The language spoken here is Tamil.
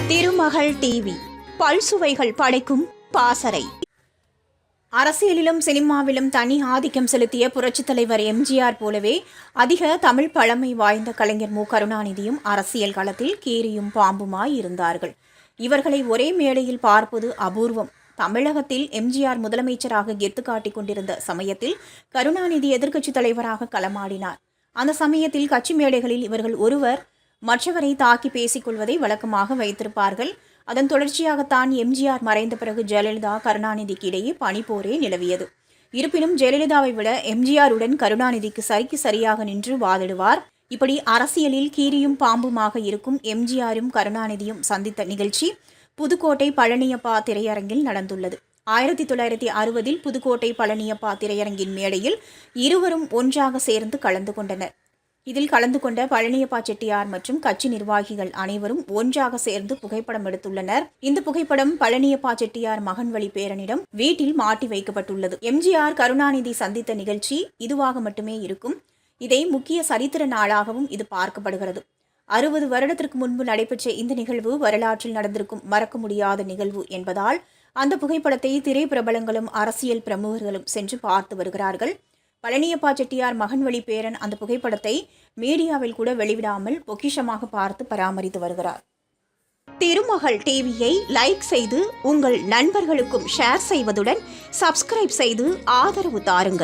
திருமகள் டிவி பல்சுவைகள் படைக்கும் பாசறை. அரசியலிலும் சினிமாவிலும் தனி ஆதிக்கம் செலுத்திய புரட்சித் தலைவர் எம்ஜிஆர் போலவே அதிக தமிழ் பழமை வாய்ந்த கலைஞர் மு. கருணாநிதியும் அரசியல் களத்தில் கீரியும் பாம்புமாய் இருந்தார்கள். இவர்களை ஒரே மேடையில் பார்ப்பது அபூர்வம். தமிழகத்தில் எம்ஜிஆர் முதலமைச்சராக கெத்து காட்டிக் கொண்டிருந்த சமயத்தில் கருணாநிதி எதிர்க்கட்சித் தலைவராக களமாடினார். அந்த சமயத்தில் கட்சி மேடைகளில் இவர்கள் ஒருவர் மற்றவரை தாக்கி பேசிக் கொள்வதை வழக்கமாக வைத்திருப்பார்கள். அதன் தொடர்ச்சியாகத்தான் எம்ஜிஆர் மறைந்த பிறகு ஜெயலலிதா கருணாநிதிக்கு இடையே பனிப்போரே நிலவியது. இருப்பினும் ஜெயலலிதாவை விட எம்ஜிஆருடன் கருணாநிதிக்கு சரிக்கு சரியாக நின்று வாதிடுவார். இப்படி அரசியலில் கீரியும் பாம்புமாக இருக்கும் எம்ஜிஆரும் கருணாநிதியும் சந்தித்த நிகழ்ச்சி புதுக்கோட்டை பழனியப்பா திரையரங்கில் நடந்துள்ளது. 1960 புதுக்கோட்டை பழனியப்பா திரையரங்கின் மேடையில் இருவரும் ஒன்றாக சேர்ந்து கலந்து கொண்டனர். இதில் கலந்து கொண்ட பழனியப்பா செட்டியார் மற்றும் கட்சி நிர்வாகிகள் அனைவரும் ஒன்றாக சேர்ந்து புகைப்படம் எடுத்துள்ளனர். இந்த புகைப்படம் பழனியப்பா செட்டியார் மகன் வழி பேரனிடம் வீட்டில் மாட்டி வைக்கப்பட்டுள்ளது. எம்ஜிஆர் கருணாநிதி சந்தித்த நிகழ்ச்சி இதுவாக மட்டுமே இருக்கும். இதை முக்கிய சரித்திர நாளாகவும் இது பார்க்கப்படுகிறது. 60 வருடத்திற்கு முன்பு நடைபெற்ற இந்த நிகழ்வு வரலாற்றில் நடந்திருக்கும் மறக்க முடியாத நிகழ்வு என்பதால் அந்த புகைப்படத்தை திரைப்பிரபலங்களும் அரசியல் பிரமுகர்களும் சென்று பார்த்து வருகிறார்கள். பழனியப்பா செட்டியார் மகன் வழி பேரன் அந்த புகைப்படத்தை மீடியாவில் கூட வெளிவிடாமல் பொக்கிஷமாக பார்த்து பராமரித்து வருகிறார். திருமகள் டிவியை லைக் செய்து உங்கள் நண்பர்களுக்கும் ஷேர் செய்வதுடன் சப்ஸ்கிரைப் செய்து ஆதரவு தாருங்கள்.